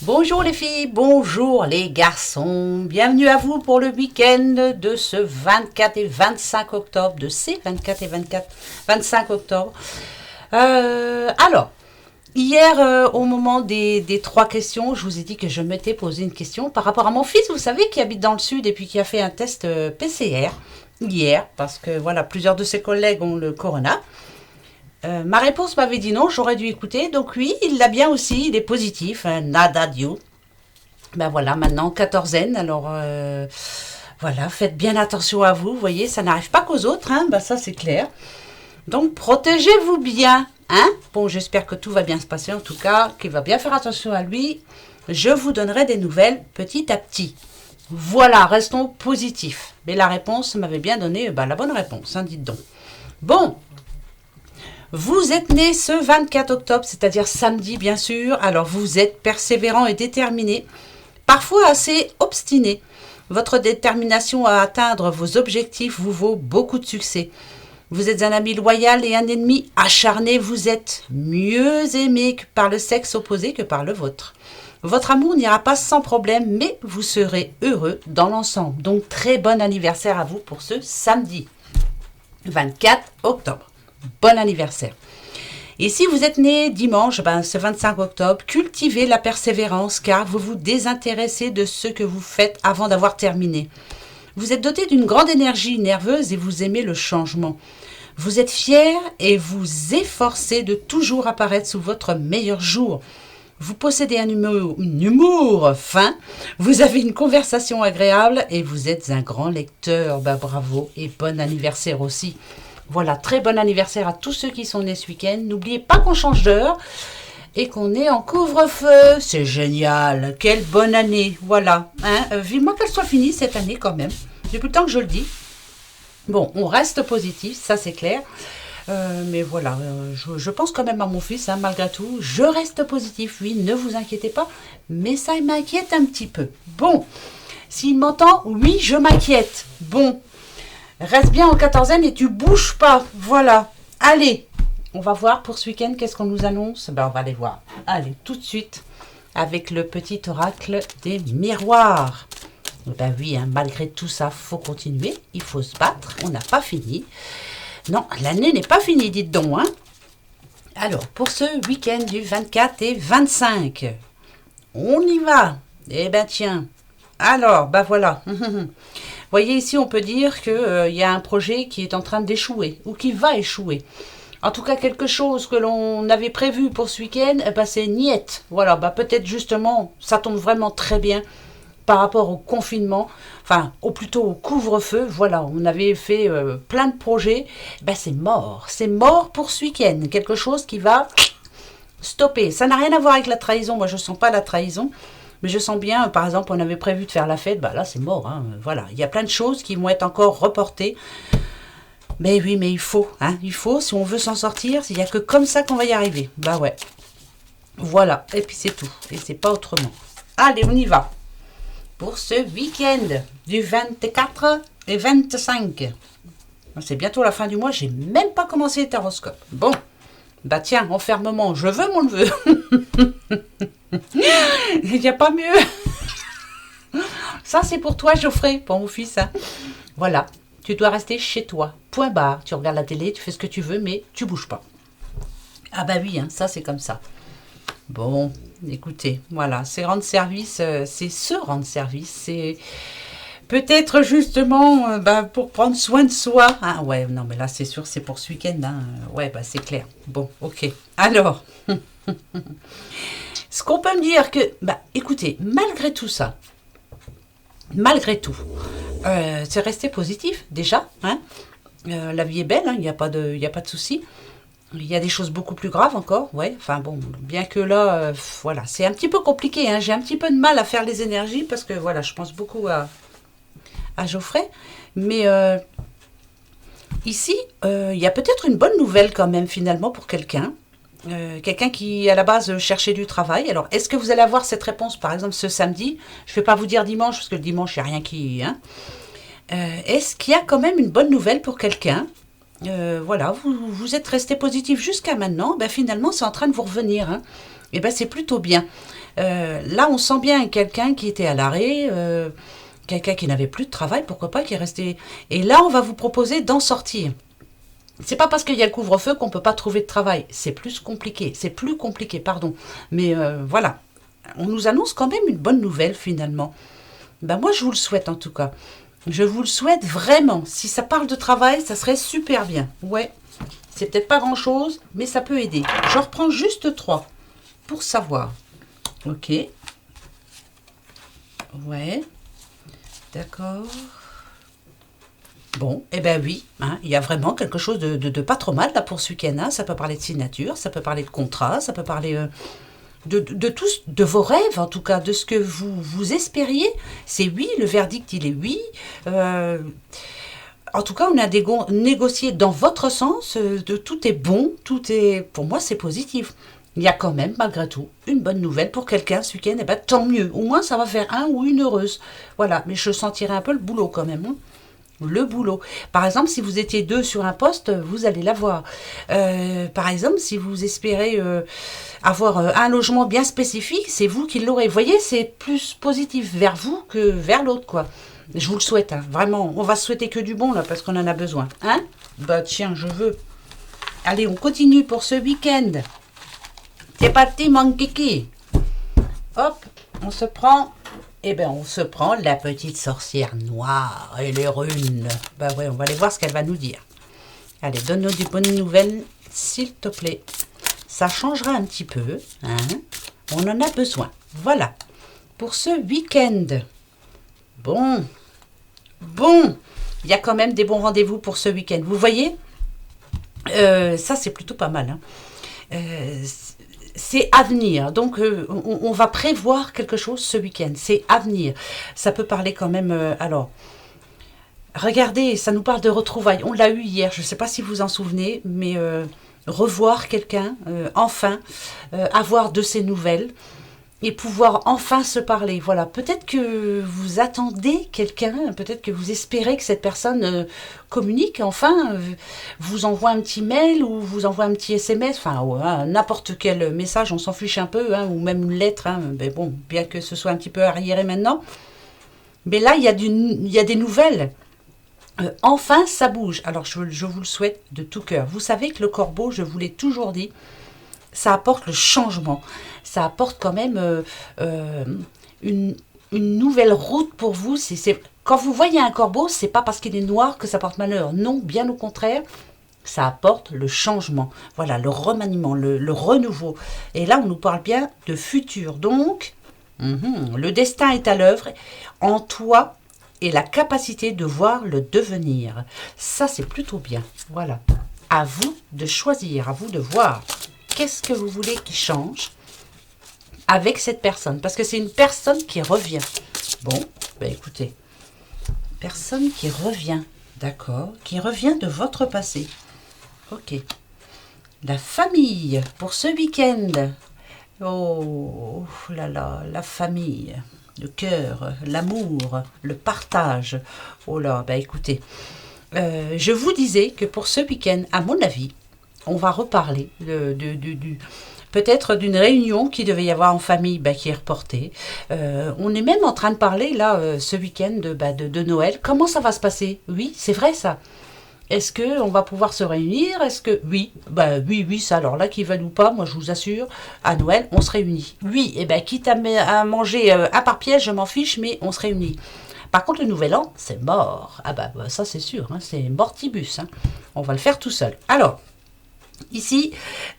Bonjour les filles, bonjour les garçons, bienvenue à vous pour le week-end de ce 24 et 25 octobre, de ces 24 et 25 octobre. Alors, hier au moment des trois questions, je vous ai dit que je m'étais posé une question par rapport à mon fils, vous savez, qui habite dans le sud et puis qui a fait un test PCR hier, parce que voilà, plusieurs de ses collègues ont le corona. Ma réponse m'avait dit non, j'aurais dû écouter. Donc oui, il l'a bien aussi, il est positif, hein, nada Dio. Ben voilà, maintenant quatorzaine, alors voilà, faites bien attention à vous, vous voyez, ça n'arrive pas qu'aux autres, hein, ben ça c'est clair. Donc protégez-vous bien, hein. Bon, j'espère que tout va bien se passer, en tout cas, qu'il va bien faire attention à lui. Je vous donnerai des nouvelles petit à petit. Voilà, restons positifs. Mais la réponse m'avait bien donné la bonne réponse, hein, dites donc. Bon. Vous êtes né ce 24 octobre, c'est-à-dire samedi bien sûr, alors vous êtes persévérant et déterminé, parfois assez obstiné. Votre détermination à atteindre vos objectifs vous vaut beaucoup de succès. Vous êtes un ami loyal et un ennemi acharné, vous êtes mieux aimé par le sexe opposé que par le vôtre. Votre amour n'ira pas sans problème, mais vous serez heureux dans l'ensemble. Donc très bon anniversaire à vous pour ce samedi 24 octobre. Bon anniversaire. Et si vous êtes né dimanche, ce 25 octobre, cultivez la persévérance car vous vous désintéressez de ce que vous faites avant d'avoir terminé. Vous êtes doté d'une grande énergie nerveuse et vous aimez le changement. Vous êtes fier et vous efforcez de toujours apparaître sous votre meilleur jour. Vous possédez un humour fin, vous avez une conversation agréable et vous êtes un grand lecteur. Bravo et bon anniversaire aussi. Voilà, très bon anniversaire à tous ceux qui sont nés ce week-end. N'oubliez pas qu'on change d'heure et qu'on est en couvre-feu. C'est génial, quelle bonne année. Voilà, hein, vivement qu'elle soit finie cette année quand même, depuis le temps que je le dis. Bon, on reste positif, ça c'est clair. Mais voilà, je pense quand même à mon fils, hein, malgré tout. Je reste positif, oui, ne vous inquiétez pas. Mais ça m'inquiète un petit peu. Bon, s'il m'entend, oui, je m'inquiète. Bon. Reste bien en quatorzaine et tu bouges pas. Voilà. Allez, on va voir pour ce week-end qu'est-ce qu'on nous annonce. On va aller voir. Allez, tout de suite avec le petit oracle des miroirs. Oui, hein, malgré tout ça, faut continuer. Il faut se battre. On n'a pas fini. Non, l'année n'est pas finie, dites donc. Hein. Alors, pour ce week-end du 24 et 25, on y va. Eh ben tiens. Alors, voilà. Voyez, ici, on peut dire qu'il y a un projet qui est en train d'échouer ou qui va échouer. En tout cas, quelque chose que l'on avait prévu pour ce week-end, c'est niette. Voilà, peut-être justement, ça tombe vraiment très bien par rapport au confinement, enfin, plutôt au couvre-feu. Voilà, on avait fait plein de projets. C'est mort. C'est mort pour ce week-end. Quelque chose qui va stopper. Ça n'a rien à voir avec la trahison. Moi, je ne sens pas la trahison. Mais je sens bien, par exemple, on avait prévu de faire la fête, là c'est mort, hein, voilà. Il y a plein de choses qui vont être encore reportées. Mais oui, mais il faut, si on veut s'en sortir, il n'y a que comme ça qu'on va y arriver. Ouais. Voilà, et puis c'est tout, et c'est pas autrement. Allez, on y va. Pour ce week-end du 24 et 25. C'est bientôt la fin du mois, j'ai même pas commencé les taroscopes. Bon, tiens, enfermement, je veux mon neveu. Il n'y a pas mieux. Ça, c'est pour toi, Geoffrey, pour mon fils. Hein. Voilà, tu dois rester chez toi. Point barre. Tu regardes la télé, tu fais ce que tu veux, mais tu bouges pas. Oui, hein, ça, c'est comme ça. Bon, écoutez, voilà, c'est rendre service, c'est se rendre service, c'est peut-être justement pour prendre soin de soi. Ah ouais, non, mais là, c'est sûr, c'est pour ce week-end. Hein. Ouais, c'est clair. Bon, ok. Alors... Ce qu'on peut me dire que, écoutez, malgré tout ça, c'est rester positif déjà. Hein, la vie est belle, il n'y a pas de souci. Il y a des choses beaucoup plus graves encore, ouais. Enfin bon, bien que là, voilà, c'est un petit peu compliqué. Hein, j'ai un petit peu de mal à faire les énergies parce que voilà, je pense beaucoup à Geoffrey. Mais ici, il y a peut-être une bonne nouvelle quand même finalement pour quelqu'un. Quelqu'un qui à la base cherchait du travail. Alors est-ce que vous allez avoir cette réponse par exemple ce samedi? Je ne vais pas vous dire dimanche parce que le dimanche il n'y a rien qui... Hein. Est-ce qu'il y a quand même une bonne nouvelle pour quelqu'un? Voilà, vous êtes resté positif jusqu'à maintenant. Finalement c'est en train de vous revenir. Hein. Et c'est plutôt bien. Là, on sent bien quelqu'un qui était à l'arrêt, quelqu'un qui n'avait plus de travail, pourquoi pas, qui est resté... Et là, on va vous proposer d'en sortir. C'est pas parce qu'il y a le couvre-feu qu'on peut pas trouver de travail. C'est plus compliqué, pardon. Mais voilà, on nous annonce quand même une bonne nouvelle finalement. Ben moi, je vous le souhaite en tout cas. Je vous le souhaite vraiment. Si ça parle de travail, ça serait super bien. Ouais, c'est peut-être pas grand-chose, mais ça peut aider. Je reprends juste 3 pour savoir. Ok. Ouais. D'accord. Bon, eh ben oui, hein, il y a vraiment quelque chose de pas trop mal là pour ce week-end. Hein. Ça peut parler de signature, ça peut parler de contrat, ça peut parler de tous, de vos rêves en tout cas, de ce que vous espériez. C'est oui, le verdict il est oui. En tout cas, on a négocié dans votre sens, de tout est bon, tout est, pour moi c'est positif. Il y a quand même, malgré tout, une bonne nouvelle pour quelqu'un ce week-end. Eh ben, tant mieux. Au moins, ça va faire un ou une heureuse. Voilà. Mais je sentirai un peu le boulot quand même. Hein. Le boulot. Par exemple, si vous étiez 2 sur un poste, vous allez l'avoir. Par exemple, si vous espérez avoir un logement bien spécifique, c'est vous qui l'aurez. Vous voyez, c'est plus positif vers vous que vers l'autre, quoi. Je vous le souhaite, hein, vraiment. On va se souhaiter que du bon, là, parce qu'on en a besoin. Hein? Bah, tiens, je veux. Allez, on continue pour ce week-end. C'est parti, mon kiki. Hop, on se prend... Eh bien, on se prend la petite sorcière noire et les runes. Ben ouais, on va aller voir ce qu'elle va nous dire. Allez, donne-nous des bonnes nouvelles, s'il te plaît. Ça changera un petit peu. Hein? On en a besoin. Voilà. Pour ce week-end. Bon. Il y a quand même des bons rendez-vous pour ce week-end. Vous voyez, ça, c'est plutôt pas mal. Hein? C'est à venir. Donc, on va prévoir quelque chose ce week-end. C'est à venir. Ça peut parler quand même... alors, regardez, ça nous parle de retrouvailles. On l'a eu hier, je ne sais pas si vous vous en souvenez, mais revoir quelqu'un, enfin, avoir de ses nouvelles et pouvoir enfin se parler. Voilà, peut-être que vous attendez quelqu'un, peut-être que vous espérez que cette personne communique, enfin, vous envoie un petit mail ou vous envoie un petit SMS, enfin, n'importe quel message, on s'en fiche un peu, hein, ou même une lettre, hein, mais bon, bien que ce soit un petit peu arriéré maintenant. Mais là, il y a des nouvelles. Enfin, ça bouge. Alors, je vous le souhaite de tout cœur. Vous savez que le corbeau, je vous l'ai toujours dit, ça apporte le changement. Ça apporte quand même une nouvelle route pour vous. Quand vous voyez un corbeau, c'est pas parce qu'il est noir que ça porte malheur. Non, bien au contraire, ça apporte le changement. Voilà, le remaniement, le renouveau. Et là, on nous parle bien de futur. Donc, le destin est à l'œuvre en toi et la capacité de voir le devenir. Ça, c'est plutôt bien. Voilà. À vous de choisir, à vous de voir. Qu'est-ce que vous voulez qui change avec cette personne? Parce que c'est une personne qui revient. Bon, ben écoutez. Personne qui revient, d'accord? Qui revient de votre passé. Ok. La famille, pour ce week-end. Oh là là, la famille. Le cœur, l'amour, le partage. Oh là, ben écoutez. Je vous disais que pour ce week-end, à mon avis, on va reparler peut-être d'une réunion qui devait y avoir en famille, qui est reportée. On est même en train de parler, là, ce week-end de Noël. Comment ça va se passer? Oui, c'est vrai ça. Est-ce qu'on va pouvoir se réunir? Est-ce que... Oui, oui, ça, alors là, qu'ils veulent ou pas, moi je vous assure, à Noël, on se réunit. Oui, et quitte à manger un par pièce, je m'en fiche, mais on se réunit. Par contre, le nouvel an, c'est mort. Ah ça c'est sûr, hein, c'est mortibus. Hein. On va le faire tout seul. Alors... Ici,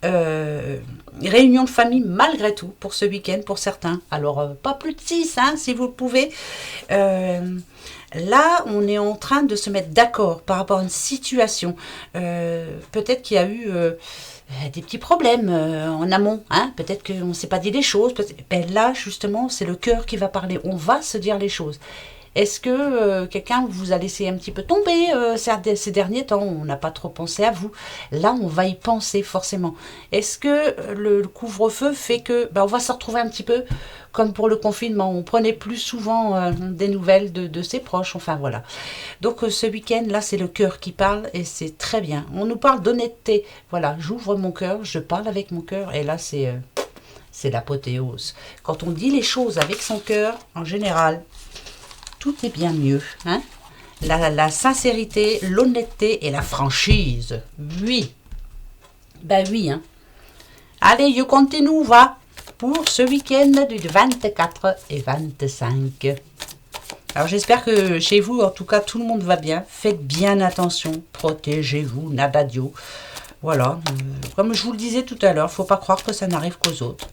réunion de famille malgré tout pour ce week-end pour certains. Alors, pas plus de 6, hein, si vous le pouvez. Là, on est en train de se mettre d'accord par rapport à une situation. Peut-être qu'il y a eu des petits problèmes en amont. Hein, peut-être qu'on ne s'est pas dit les choses. Là, justement, c'est le cœur qui va parler. On va se dire les choses. Est-ce que quelqu'un vous a laissé un petit peu tomber ces derniers temps? On n'a pas trop pensé à vous. Là, on va y penser forcément. Est-ce que le couvre-feu fait que on va se retrouver un petit peu comme pour le confinement? On prenait plus souvent des nouvelles de ses proches. Enfin, voilà. Donc, ce week-end, là, c'est le cœur qui parle et c'est très bien. On nous parle d'honnêteté. Voilà, j'ouvre mon cœur, je parle avec mon cœur et là, c'est c'est l'apothéose. Quand on dit les choses avec son cœur, en général, tout est bien mieux. Hein? La sincérité, l'honnêteté et la franchise. Oui. Ben oui. Hein. Allez, je continue, va. Pour ce week-end du 24 et 25. Alors j'espère que chez vous, en tout cas, tout le monde va bien. Faites bien attention. Protégez-vous, nadadio. Voilà. Comme je vous le disais tout à l'heure, faut pas croire que ça n'arrive qu'aux autres.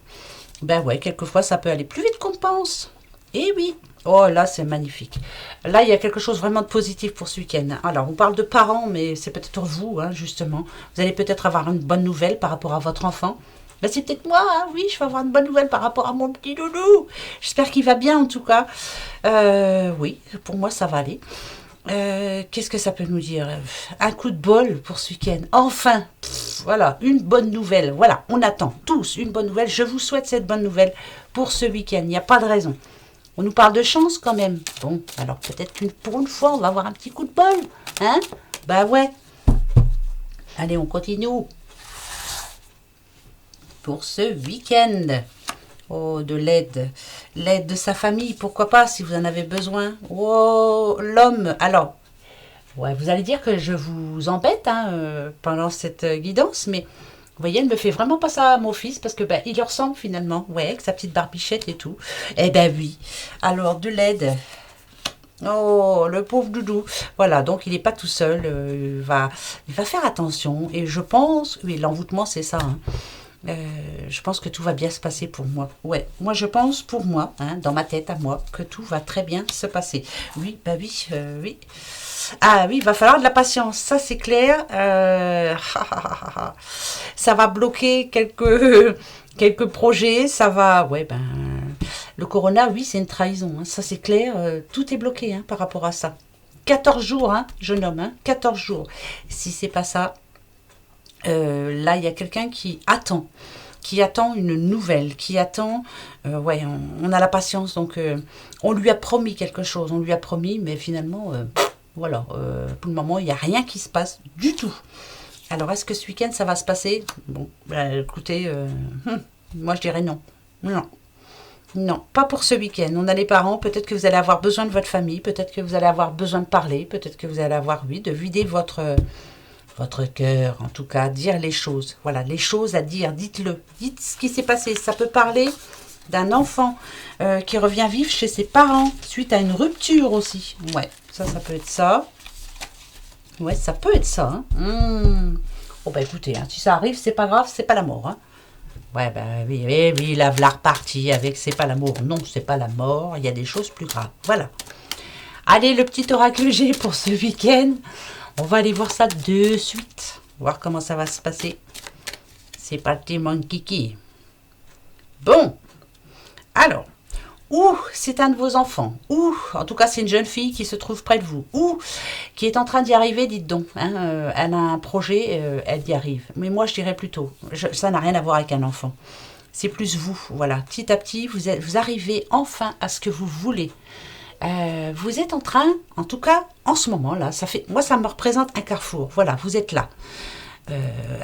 Ben ouais, quelquefois, ça peut aller plus vite qu'on pense. Eh oui. Oh là, c'est magnifique. Là, il y a quelque chose vraiment de positif pour ce week-end. Alors, on parle de parents, mais c'est peut-être vous, hein, justement. Vous allez peut-être avoir une bonne nouvelle par rapport à votre enfant. Ben, c'est peut-être moi, hein, oui, je vais avoir une bonne nouvelle par rapport à mon petit doudou. J'espère qu'il va bien, en tout cas. Oui, pour moi, ça va aller. Qu'est-ce que ça peut nous dire? Un coup de bol pour ce week-end. Enfin, voilà, une bonne nouvelle. Voilà, on attend tous une bonne nouvelle. Je vous souhaite cette bonne nouvelle pour ce week-end. Il n'y a pas de raison. On nous parle de chance quand même. Bon, alors peut-être qu'une pour une fois, on va avoir un petit coup de bol. Hein? Bah ouais. Allez, on continue. Pour ce week-end. Oh, de l'aide. L'aide de sa famille, pourquoi pas, si vous en avez besoin. Oh, l'homme. Alors, ouais, vous allez dire que je vous embête pendant cette guidance, mais... Vous voyez, elle me fait vraiment pas ça à mon fils parce que il lui ressemble finalement, ouais, avec sa petite barbichette et tout. Eh ben oui. Alors de l'aide. Oh, le pauvre doudou. Voilà, donc il n'est pas tout seul. Il va faire attention. Et je pense, oui, l'envoûtement c'est ça. Hein. Je pense que tout va bien se passer pour moi. Ouais, moi je pense pour moi, hein, dans ma tête à moi, que tout va très bien se passer. Oui, bah oui, oui. Ah oui, il va falloir de la patience, ça c'est clair. Ça va bloquer quelques projets, ça va... Ouais, le corona, oui, c'est une trahison, hein, ça c'est clair. Tout est bloqué par rapport à ça. 14 jours, jeune homme, 14 jours. Si c'est pas ça, là, il y a quelqu'un qui attend une nouvelle, qui attend... ouais, on a la patience, donc on lui a promis quelque chose, mais finalement... Voilà, pour le moment, il n'y a rien qui se passe du tout. Alors, est-ce que ce week-end, ça va se passer? Bon, écoutez, moi, je dirais non. Non. Non, pas pour ce week-end. On a les parents, peut-être que vous allez avoir besoin de votre famille, peut-être que vous allez avoir besoin de parler, peut-être que vous allez avoir, oui, de vider votre cœur, en tout cas, dire les choses. Voilà, les choses à dire, dites-le. Dites ce qui s'est passé. Ça peut parler d'un enfant qui revient vivre chez ses parents suite à une rupture aussi. Ouais. Ça peut être ça. Ouais, ça peut être ça. Oh, écoutez, si ça arrive, c'est pas grave, c'est pas la mort. Hein. Ouais, oui, la repartie avec c'est pas l'amour. Non, c'est pas la mort, il y a des choses plus graves. Voilà. Allez, le petit oracle que j'ai pour ce week-end. On va aller voir ça de suite. Voir comment ça va se passer. C'est parti, mon kiki. Bon. Alors. Ou c'est un de vos enfants, ou en tout cas c'est une jeune fille qui se trouve près de vous, ou qui est en train d'y arriver, dites donc. Elle a un projet, elle y arrive. Mais moi je dirais plutôt, ça n'a rien à voir avec un enfant. C'est plus vous, voilà. Petit à petit, vous arrivez enfin à ce que vous voulez. Vous êtes en train, en tout cas en ce moment là, moi ça me représente un carrefour. Voilà, vous êtes là.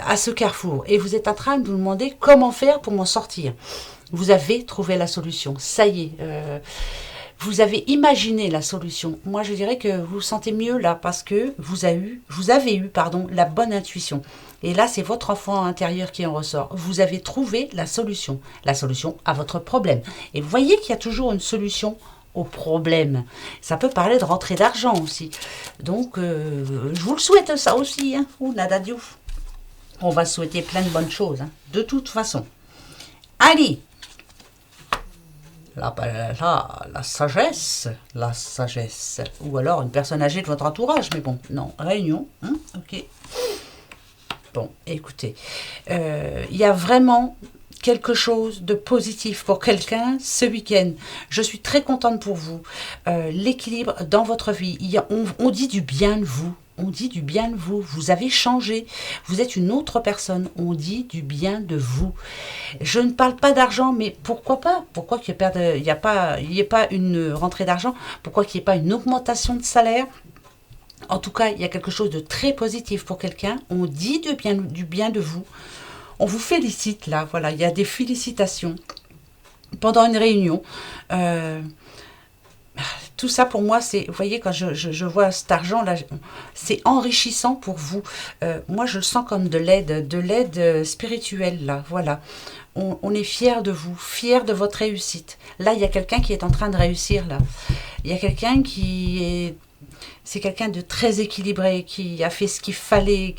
À ce carrefour, et vous êtes en train de vous demander comment faire pour m'en sortir. Vous avez trouvé la solution, ça y est, vous avez imaginé la solution. Moi je dirais que vous vous sentez mieux là parce que vous avez eu la bonne intuition. Et là c'est votre enfant intérieur qui en ressort. Vous avez trouvé la solution à votre problème. Et vous voyez qu'il y a toujours une solution au problème. Ça peut parler de rentrée d'argent aussi. Donc je vous le souhaite ça aussi. Ou nada diouf. On va souhaiter plein de bonnes choses, de toute façon. Allez, la sagesse, ou alors une personne âgée de votre entourage, mais bon, non, réunion, ok. Bon, écoutez, il y a vraiment quelque chose de positif pour quelqu'un ce week-end. Je suis très contente pour vous. L'équilibre dans votre vie, on dit du bien de vous. On dit du bien de vous. Vous avez changé. Vous êtes une autre personne. On dit du bien de vous. Je ne parle pas d'argent, mais pourquoi pas? Pourquoi qu'il n'y ait pas une rentrée d'argent? Pourquoi qu'il n'y ait pas une augmentation de salaire? En tout cas, il y a quelque chose de très positif pour quelqu'un. On dit du bien de vous. on vous félicite là, voilà, il y a des félicitations pendant une réunion. Tout ça pour moi, c'est, vous voyez, quand je vois cet argent là, c'est enrichissant pour vous. Moi, je le sens comme de l'aide spirituelle là, voilà. On est fiers de vous, fiers de votre réussite. Là, il y a quelqu'un qui est en train de réussir là. Il y a quelqu'un qui est... C'est quelqu'un de très équilibré, qui a fait ce qu'il fallait,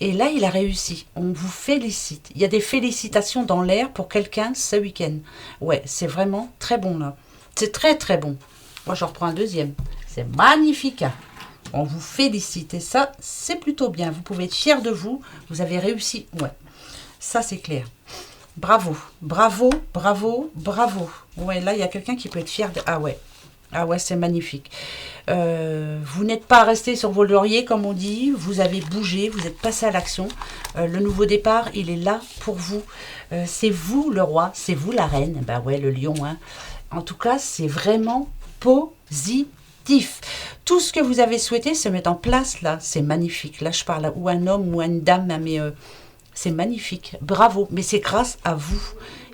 et là, il a réussi. On vous félicite. Il y a des félicitations dans l'air pour quelqu'un ce week-end. Ouais, c'est vraiment très bon, là. C'est très, très bon. Moi, je reprends un deuxième. C'est magnifique. On vous félicite, et ça, c'est plutôt bien. Vous pouvez être fiers de vous. Vous avez réussi. Ouais, ça, c'est clair. Bravo, bravo, bravo, bravo. Ouais, là, il y a quelqu'un qui peut être fier de... Ah ouais, c'est magnifique. Vous n'êtes pas resté sur vos lauriers, comme on dit. Vous avez bougé, vous êtes passé à l'action. Le nouveau départ, il est là pour vous. C'est vous le roi, c'est vous la reine. Ben ouais, le lion. Hein. En tout cas, c'est vraiment positif. Tout ce que vous avez souhaité se met en place là. C'est magnifique. Là, je parle ou un homme ou une dame, mais c'est magnifique. Bravo. Mais c'est grâce à vous.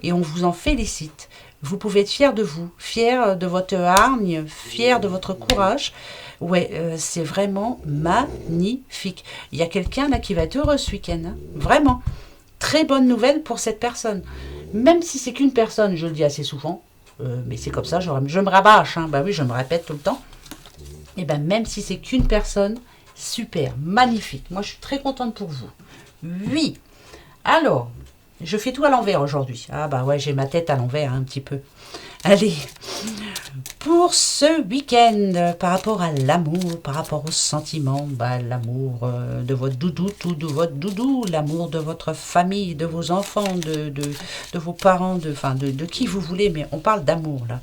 Et on vous en félicite. Vous pouvez être fier de vous, fier de votre hargne, fier de votre courage. Ouais, c'est vraiment magnifique. Il y a quelqu'un là qui va être heureux ce week-end. Hein. Vraiment. Très bonne nouvelle pour cette personne. Même si c'est qu'une personne, je le dis assez souvent, mais c'est comme ça, je me rabâche. Hein. Bah oui, je me répète tout le temps. Et ben même si c'est qu'une personne, super, magnifique. Moi, je suis très contente pour vous. Oui. Alors... Je fais tout à l'envers aujourd'hui. Ah bah ouais, j'ai ma tête à l'envers hein, un petit peu. Allez, pour ce week-end, par rapport à l'amour, par rapport aux sentiments, bah, l'amour de votre doudou, tout de votre doudou, l'amour de votre famille, de vos enfants, de vos parents, de qui vous voulez, mais on parle d'amour là.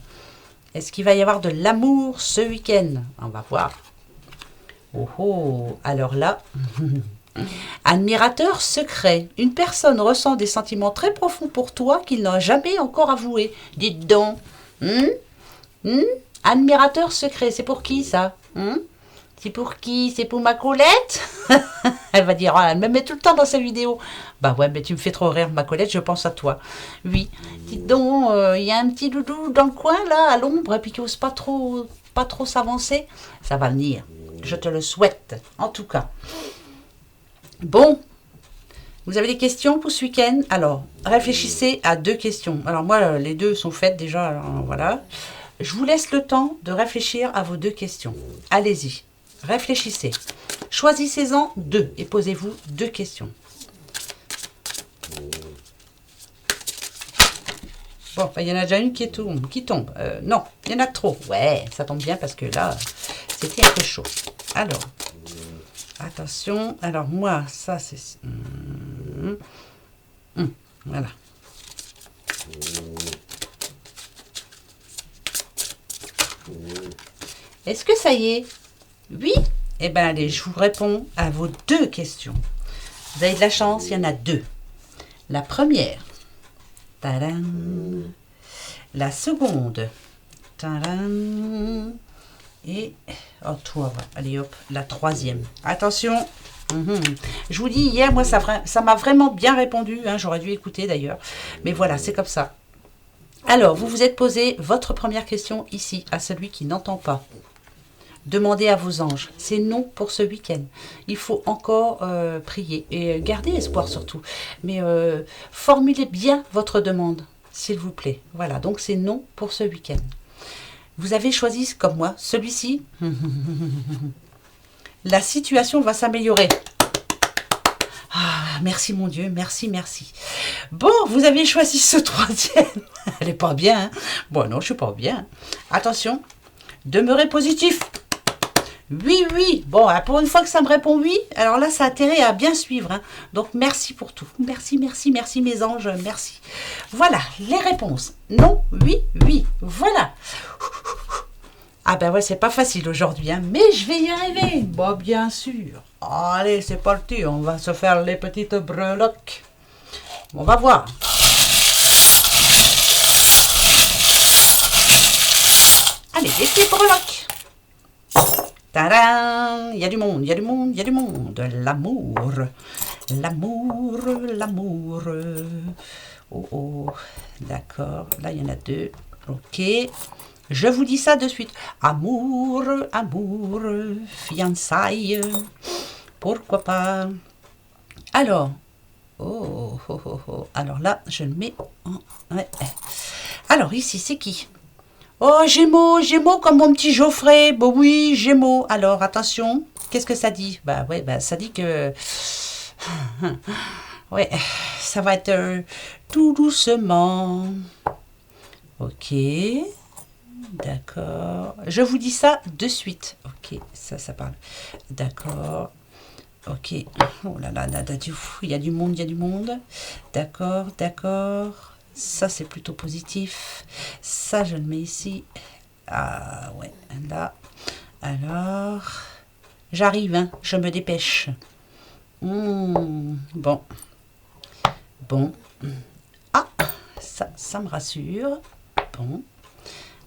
Est-ce qu'il va y avoir de l'amour ce week-end? On va voir. Oh oh, alors là... Admirateur secret. Une personne ressent des sentiments très profonds pour toi qu'il n'a jamais encore avoué. Dites donc. Admirateur secret, c'est pour qui ça? C'est pour qui? C'est pour ma Colette? Elle va dire, elle me met tout le temps dans sa vidéo. Bah ouais, mais tu me fais trop rire, ma Colette, je pense à toi. Oui. Dites donc, il y a un petit doudou dans le coin, là, à l'ombre, et puis qui n'ose pas trop s'avancer. Ça va venir. Je te le souhaite, en tout cas. Bon, vous avez des questions pour ce week-end? Alors, réfléchissez à 2 questions. Alors moi, les 2 sont faites déjà, alors, voilà. Je vous laisse le temps de réfléchir à vos 2 questions. Allez-y, réfléchissez. Choisissez-en 2 et posez-vous 2 questions. Bon, il y en a déjà une qui tombe. Non, il y en a trop. Ouais, ça tombe bien parce que là, c'était un peu chaud. Alors... Attention, alors moi, ça c'est... voilà. Est-ce que ça y est? Oui? Eh bien, allez, je vous réponds à vos 2 questions. Vous avez de la chance, il y en a 2. La première. Tadam. La seconde. Tadam. Et, oh toi, allez hop, la troisième. Attention, je vous dis, hier, moi, ça m'a vraiment bien répondu. Hein, j'aurais dû écouter d'ailleurs. Mais voilà, c'est comme ça. Alors, vous vous êtes posé votre première question ici, à celui qui n'entend pas. Demandez à vos anges. C'est non pour ce week-end. Il faut encore prier et garder espoir surtout. Mais formulez bien votre demande, s'il vous plaît. Voilà, donc c'est non pour ce week-end. Vous avez choisi, comme moi, celui-ci. La situation va s'améliorer. Ah, merci mon Dieu, merci, merci. Bon, vous avez choisi ce troisième. Elle n'est pas bien. Hein? Bon, non, je ne suis pas bien. Attention, demeurez positif. Oui, oui. Bon, pour une fois que ça me répond oui, alors là, ça a intérêt à bien suivre. Hein. Donc, merci pour tout. Merci, merci, merci mes anges, merci. Voilà, les réponses. Non, oui, oui. Voilà. Ah ben ouais, c'est pas facile aujourd'hui, hein, mais je vais y arriver. Bon, bien sûr. Allez, c'est parti, on va se faire les petites breloques. On va voir. Allez, les petites breloques. Tadam! Il y a du monde, il y a du monde, il y a du monde. L'amour. L'amour, l'amour. Oh, oh, d'accord. Là, il y en a deux. Ok. Je vous dis ça de suite. Amour, amour, fiançailles. Pourquoi pas? Alors. Oh, oh, oh, oh. Alors là, je le mets en... Ouais. Alors, ici, c'est qui? Oh, Gémeaux, Gémeaux comme mon petit Geoffrey. Bon, oui, Gémeaux. Alors, attention. Qu'est-ce que ça dit? Bah, ouais, bah, ça dit que... Ouais, ça va être tout doucement. Ok, d'accord. Je vous dis ça de suite. Ok, ça parle. D'accord. Ok. Oh là là, il y a du monde, il y a du monde. D'accord, d'accord. Ça, c'est plutôt positif. Ça, je le mets ici. Ah, ouais, là. Alors, j'arrive, hein, je me dépêche. Bon. Bon. Ah, ça me rassure. Bon.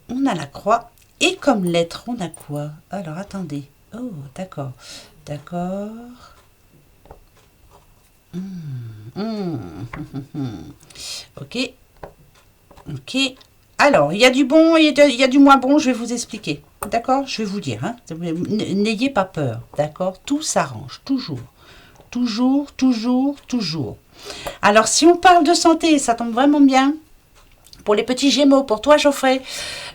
On a la croix. Et comme lettre, on a quoi? Alors, attendez. Oh, d'accord. D'accord. Ok. Ok. Alors, il y a du bon et il y a du moins bon, je vais vous expliquer. D'accord? Je vais vous dire. Hein? N'ayez pas peur. D'accord? Tout s'arrange. Toujours. Toujours, toujours, toujours. Alors, si on parle de santé, ça tombe vraiment bien. Pour les petits Gémeaux, pour toi, Geoffrey,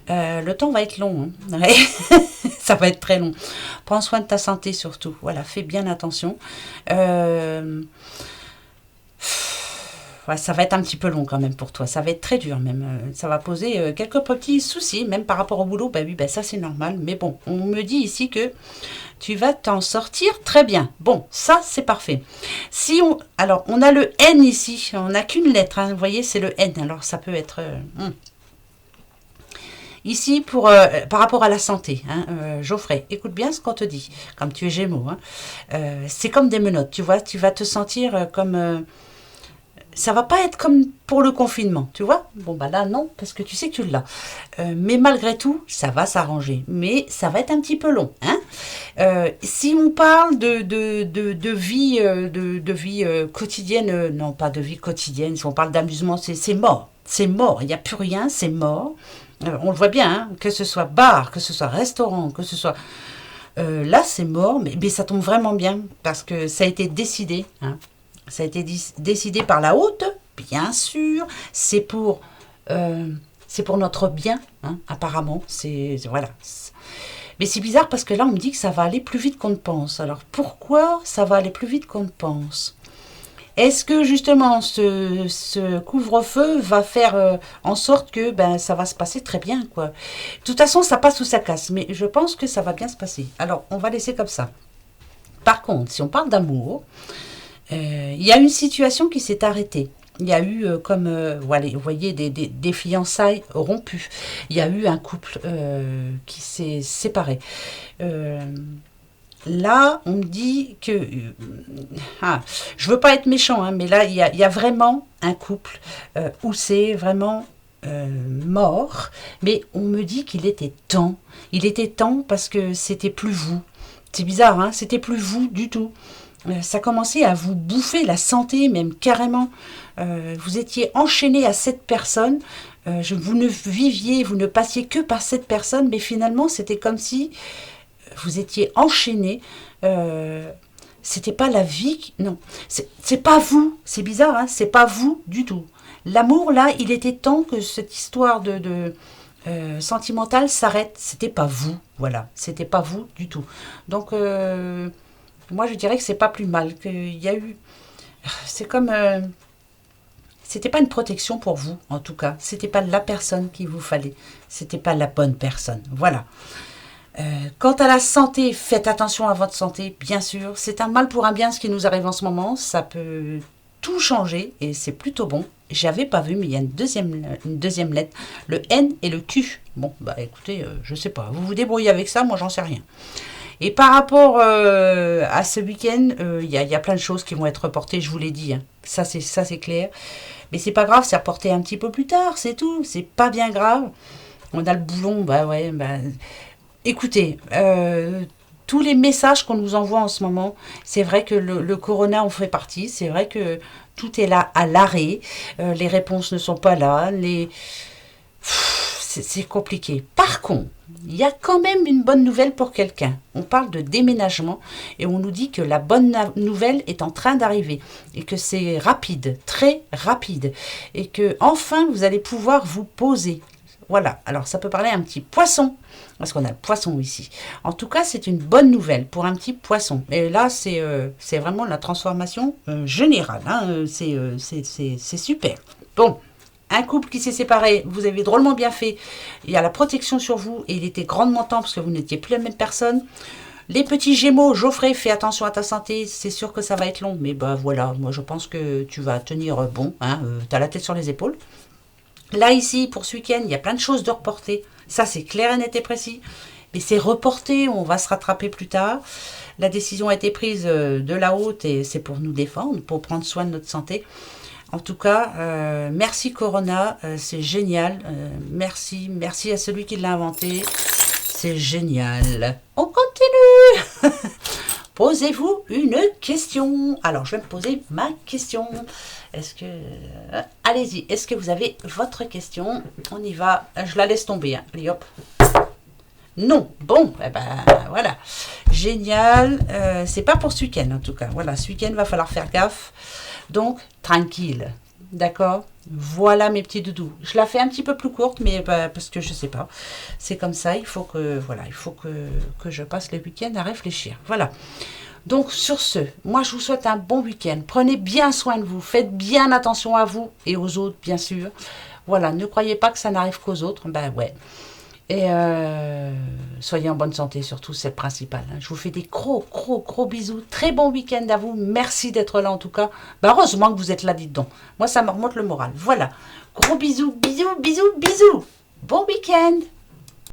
le temps va être long. Hein. Ouais. Ça va être très long. Prends soin de ta santé surtout. Voilà, fais bien attention. Ouais, ça va être un petit peu long quand même pour toi. Ça va être très dur même. Ça va poser quelques petits soucis, même par rapport au boulot. Bah oui, bah ça c'est normal. Mais bon, on me dit ici que tu vas t'en sortir très bien. Bon, ça c'est parfait. Si on, alors on a le N ici. On n'a qu'une lettre. Hein, vous voyez, c'est le N. Alors ça peut être ici pour par rapport à la santé. Hein, Geoffrey, écoute bien ce qu'on te dit. Comme tu es Gémeaux, hein, c'est comme des menottes. Tu vois, tu vas te sentir comme ça va pas être comme pour le confinement, tu vois. Bon, bah là, non, parce que tu sais que tu l'as. Mais malgré tout, ça va s'arranger. Mais ça va être un petit peu long. Hein. Si on parle de vie, de vie quotidienne, non, pas de vie quotidienne, si on parle d'amusement, c'est mort. C'est mort, il n'y a plus rien, c'est mort. On le voit bien, hein, que ce soit bar, que ce soit restaurant, que ce soit... là, c'est mort, mais ça tombe vraiment bien, parce que ça a été décidé, hein. Ça a été décidé par la haute, bien sûr. C'est pour notre bien, hein, apparemment. Voilà. Mais c'est bizarre parce que là, on me dit que ça va aller plus vite qu'on ne pense. Alors, pourquoi ça va aller plus vite qu'on ne pense? Est-ce que, justement, ce couvre-feu va faire en sorte que ça va se passer très bien, quoi. De toute façon, ça passe ou ça casse. Mais je pense que ça va bien se passer. Alors, on va laisser comme ça. Par contre, si on parle d'amour... il y a une situation qui s'est arrêtée. Il y a eu, vous voyez, des fiançailles rompues. Il y a eu un couple qui s'est séparé. Là, on me dit que... je veux pas être méchant, hein, mais là, il y a vraiment un couple où c'est vraiment mort. Mais on me dit qu'il était temps. Il était temps parce que c'était plus vous. C'est bizarre, hein, c'était plus vous du tout. Ça commençait à vous bouffer la santé, même carrément. Vous étiez enchaîné à cette personne. Vous ne viviez, vous ne passiez que par cette personne, mais finalement, c'était comme si vous étiez enchaîné. C'était pas la vie. Non, c'est pas vous. C'est bizarre, hein, c'est pas vous du tout. L'amour, là, il était temps que cette histoire de sentimentale s'arrête. C'était pas vous, voilà. C'était pas vous du tout. Donc... moi, je dirais que c'est pas plus mal. Qu'il y a eu. C'est comme. C'était pas une protection pour vous, en tout cas. C'était pas la personne qu'il vous fallait. C'était pas la bonne personne. Voilà. Quant à la santé, faites attention à votre santé, bien sûr. C'est un mal pour un bien ce qui nous arrive en ce moment. Ça peut tout changer et c'est plutôt bon. J'avais pas vu, mais il y a une deuxième lettre. Le N et le Q. Bon, bah écoutez, je sais pas. Vous vous débrouillez avec ça, moi j'en sais rien. Et par rapport à ce week-end, il y a plein de choses qui vont être reportées, je vous l'ai dit. Hein. Ça, c'est clair. Mais c'est pas grave, c'est reporté un petit peu plus tard, c'est tout. C'est pas bien grave. On a le boulon, bah ouais. Bah... Écoutez, tous les messages qu'on nous envoie en ce moment, c'est vrai que le corona en fait partie, c'est vrai que tout est là à l'arrêt, les réponses ne sont pas là, c'est compliqué. Par contre, il y a quand même une bonne nouvelle pour quelqu'un. On parle de déménagement et on nous dit que la bonne nouvelle est en train d'arriver et que c'est rapide, très rapide et que enfin vous allez pouvoir vous poser. Voilà, alors ça peut parler à un petit poisson, parce qu'on a le poisson ici. En tout cas, c'est une bonne nouvelle pour un petit poisson. Et là, c'est vraiment la transformation générale. Hein, c'est super. Bon, un couple qui s'est séparé, vous avez drôlement bien fait. Il y a la protection sur vous, et il était grandement temps, parce que vous n'étiez plus la même personne. Les petits Gémeaux, Geoffrey, fais attention à ta santé, c'est sûr que ça va être long. Mais bah voilà, moi je pense que tu vas tenir bon, hein, tu as la tête sur les épaules. Là, ici, pour ce week-end, il y a plein de choses de reporter. Ça, c'est clair et net et précis. Mais c'est reporté, on va se rattraper plus tard. La décision a été prise de la haute et c'est pour nous défendre, pour prendre soin de notre santé. En tout cas, merci Corona, c'est génial. Merci à celui qui l'a inventé. C'est génial. On continue. Posez-vous une question. Alors, je vais me poser ma question. Est-ce que... allez-y, est-ce que vous avez votre question? On y va. Je la laisse tomber. Hein. Allez, hop. Non. Bon, eh ben, voilà. Génial. C'est pas pour ce week-end, en tout cas. Voilà, ce week-end, va falloir faire gaffe. Donc, tranquille. D'accord? Voilà mes petits doudous. Je la fais un petit peu plus courte, mais parce que je sais pas. C'est comme ça. Il faut que je passe le week-end à réfléchir. Voilà. Donc sur ce, moi je vous souhaite un bon week-end. Prenez bien soin de vous. Faites bien attention à vous et aux autres, bien sûr. Voilà. Ne croyez pas que ça n'arrive qu'aux autres. Ben ouais. Et soyez en bonne santé, surtout, c'est le principal. Hein. Je vous fais des gros bisous. Très bon week-end à vous. Merci d'être là en tout cas. Ben, heureusement que vous êtes là, dites donc. Moi, ça me remonte le moral. Voilà. Gros bisous. Bon week-end.